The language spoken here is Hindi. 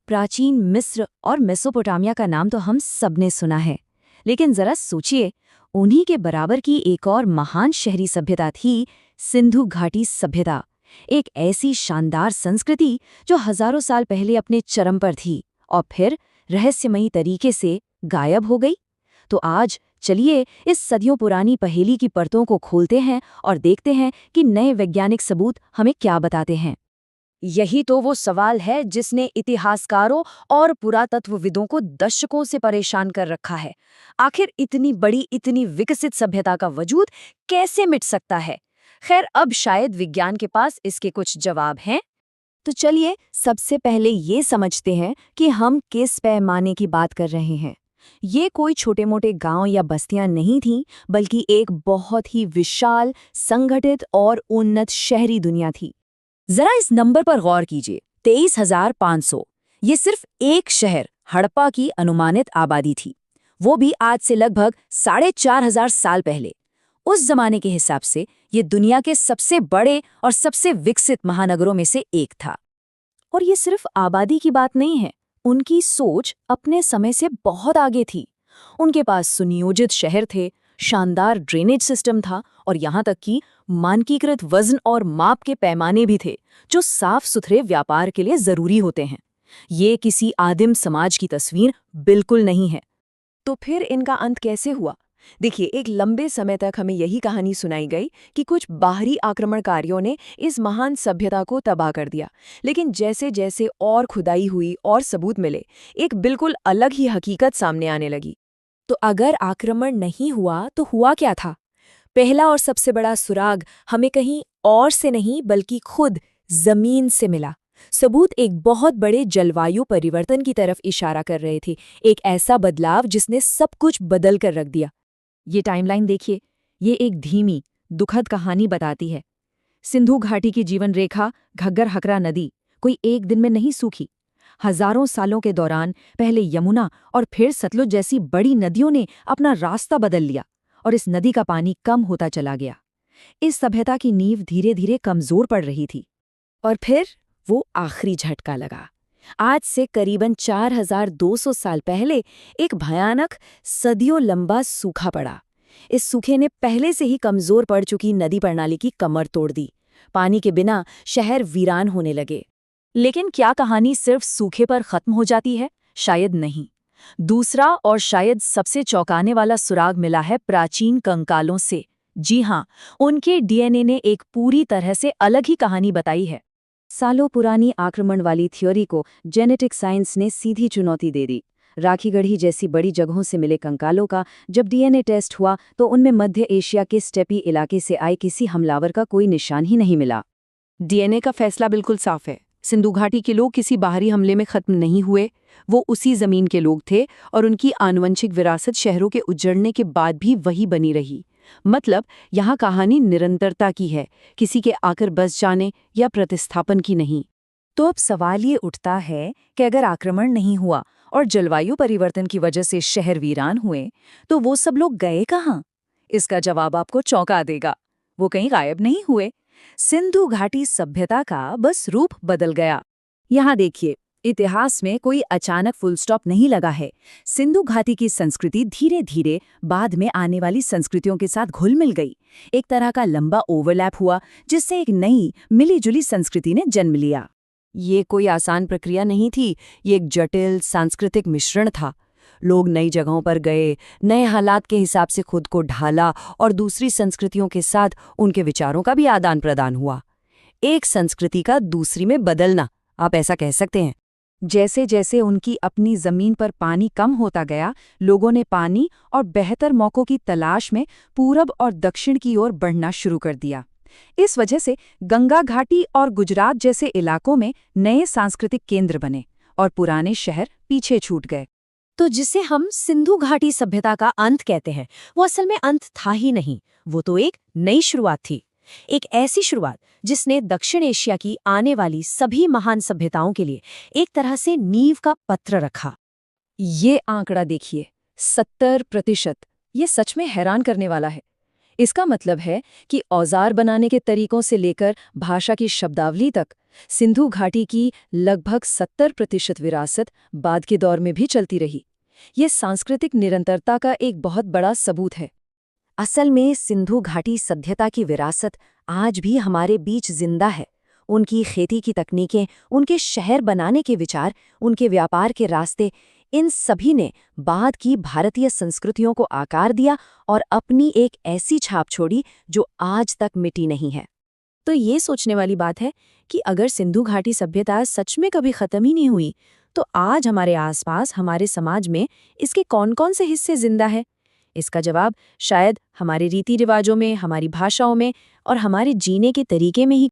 प्राचीन मिस्र और मेसोपोटामिया का नाम तो हम सबने सुना है, लेकिन जरा सोचिए, उन्हीं के बराबर की एक और महान शहरी सभ्यता थी सिंधु घाटी सभ्यता। एक ऐसी शानदार संस्कृति जो हजारों साल पहले अपने चरम पर थी और फिर रहस्यमयी तरीके से गायब हो गई। तो आज चलिए इस सदियों पुरानी पहेली की परतों को खोलते हैं और देखते हैं कि नए वैज्ञानिक सबूत हमें क्या बताते हैं। यही तो वो सवाल है जिसने इतिहासकारों और पुरातत्वविदों को दशकों से परेशान कर रखा है। आखिर इतनी बड़ी, इतनी विकसित सभ्यता का वजूद कैसे मिट सकता है? खैर, अब शायद विज्ञान के पास इसके कुछ जवाब हैं। तो चलिए सबसे पहले ये समझते हैं कि हम किस पैमाने की बात कर रहे हैं। ये कोई छोटे-मोटे गांव या बस्तियां नहीं थीं, बल्कि एक बहुत ही विशाल, संगठित और उन्नत शहरी दुनिया थी। जरा इस नंबर पर गौर कीजिए, 23,500। ये सिर्फ एक शहर हड़प्पा की अनुमानित आबादी थी, वो भी आज से लगभग 4,500 साल पहले। उस जमाने के हिसाब से ये दुनिया के सबसे बड़े और सबसे विकसित महानगरों में से एक था। और ये सिर्फ आबादी की बात नहीं है, उनकी सोच अपने समय से बहुत आगे थी। उनके पास सुनियोजित शहर थे, शानदार ड्रेनेज सिस्टम था और यहाँ तक कि मानकीकृत वजन और माप के पैमाने भी थे, जो साफ सुथरे व्यापार के लिए जरूरी होते हैं। ये किसी आदिम समाज की तस्वीर बिल्कुल नहीं है। तो फिर इनका अंत कैसे हुआ? देखिए, एक लंबे समय तक हमें यही कहानी सुनाई गई कि कुछ बाहरी आक्रमणकारियों ने इस महान सभ्यता को तबाह कर दिया। लेकिन जैसे जैसे और खुदाई हुई और सबूत मिले, एक बिल्कुल अलग ही हकीकत सामने आने लगी। तो अगर आक्रमण नहीं हुआ तो हुआ क्या था? पहला और सबसे बड़ा सुराग हमें कहीं और से नहीं बल्कि खुद जमीन से मिला। सबूत एक बहुत बड़े जलवायु परिवर्तन की तरफ इशारा कर रहे थे, एक ऐसा बदलाव जिसने सब कुछ बदल कर रख दिया। ये टाइमलाइन देखिए, ये एक धीमी, दुखद कहानी बताती है। सिंधु घाटी की जीवन रेखा, घग्गर हकरा नदी, कोई एक दिन में नहीं सूखी। हजारों सालों के दौरान पहले यमुना और फिर सतलुज जैसी बड़ी नदियों ने अपना रास्ता बदल लिया और इस नदी का पानी कम होता चला गया। इस सभ्यता की नींव धीरे धीरे कमजोर पड़ रही थी। और फिर वो आखिरी झटका लगा। आज से करीबन 4,200 साल पहले एक भयानक, सदियों लंबा सूखा पड़ा। इस सूखे ने पहले से ही कमजोर पड़ चुकी नदी प्रणाली की कमर तोड़ दी। पानी के बिना शहर वीरान होने लगे। लेकिन क्या कहानी सिर्फ सूखे पर खत्म हो जाती है? शायद नहीं। दूसरा और शायद सबसे चौंकाने वाला सुराग मिला है प्राचीन कंकालों से। जी हाँ, उनके डीएनए ने एक पूरी तरह से अलग ही कहानी बताई है। सालों पुरानी आक्रमण वाली थ्योरी को जेनेटिक साइंस ने सीधी चुनौती दे दी। राखीगढ़ी जैसी बड़ी जगहों से मिले कंकालों का जब डीएनए टेस्ट हुआ तो उनमें मध्य एशिया के स्टेपी इलाके से आए किसी हमलावर का कोई निशान ही नहीं मिला। डीएनए का फैसला बिल्कुल साफ है। सिंधु घाटी के लोग किसी बाहरी हमले में खत्म नहीं हुए, वो उसी जमीन के लोग थे और उनकी आनुवंशिक विरासत शहरों के उजड़ने के बाद भी वही बनी रही। मतलब यहाँ कहानी निरंतरता की है, किसी के आकर बस जाने या प्रतिस्थापन की नहीं। तो अब सवाल ये उठता है कि अगर आक्रमण नहीं हुआ और जलवायु परिवर्तन की वजह से शहर वीरान हुए, तो वो सब लोग गए कहाँ? इसका जवाब आपको चौंका देगा। वो कहीं गायब नहीं हुए। सिंधु घाटी सभ्यता का बस रूप बदल गया। यहाँ देखिए, इतिहास में कोई अचानक फुल स्टॉप नहीं लगा है। सिंधु घाटी की संस्कृति धीरे धीरे बाद में आने वाली संस्कृतियों के साथ घुल मिल गई। एक तरह का लंबा ओवरलैप हुआ जिससे एक नई मिली-जुली संस्कृति ने जन्म लिया। ये कोई आसान प्रक्रिया नहीं थी, ये एक जटिल सांस्कृतिक मिश्रण था। लोग नई जगहों पर गए, नए हालात के हिसाब से खुद को ढाला और दूसरी संस्कृतियों के साथ उनके विचारों का भी आदान प्रदान हुआ। एक संस्कृति का दूसरी में बदलना, आप ऐसा कह सकते हैं। जैसे जैसे उनकी अपनी जमीन पर पानी कम होता गया, लोगों ने पानी और बेहतर मौकों की तलाश में पूरब और दक्षिण की ओर बढ़ना शुरू कर दिया। इस वजह से गंगा घाटी और गुजरात जैसे इलाकों में नए सांस्कृतिक केंद्र बने और पुराने शहर पीछे छूट गए। तो जिसे हम सिंधु घाटी सभ्यता का अंत कहते हैं, वो असल में अंत था ही नहीं, वो तो एक नई शुरुआत थी। एक ऐसी शुरुआत जिसने दक्षिण एशिया की आने वाली सभी महान सभ्यताओं के लिए एक तरह से नींव का पत्र रखा। ये आंकड़ा देखिए, 70%। ये सच में हैरान करने वाला है। इसका मतलब है कि औजार बनाने के तरीकों से लेकर भाषा की शब्दावली तक सिंधु घाटी की लगभग 70% विरासत बाद के दौर में भी चलती रही। ये सांस्कृतिक निरंतरता का एक बहुत बड़ा सबूत है। असल में सिंधु घाटी सभ्यता की विरासत आज भी हमारे बीच जिंदा है। उनकी खेती की तकनीकें, उनके शहर बनाने के विचार, उनके व्यापार के रास्ते, इन सभी ने बाद की भारतीय संस्कृतियों को आकार दिया और अपनी एक ऐसी छाप छोड़ी जो आज तक मिटी नहीं है। तो ये सोचने वाली बात है कि अगर सिंधु घाटी सभ्यता सच में कभी खत्म ही नहीं हुई, तो आज हमारे आसपास, हमारे समाज में इसके कौन-कौन से हिस्से जिंदा है? इसका जवाब शायद हमारे रीति रिवाजों में, हमारी भाषाओं में और हमारे जीने के तरीके में ही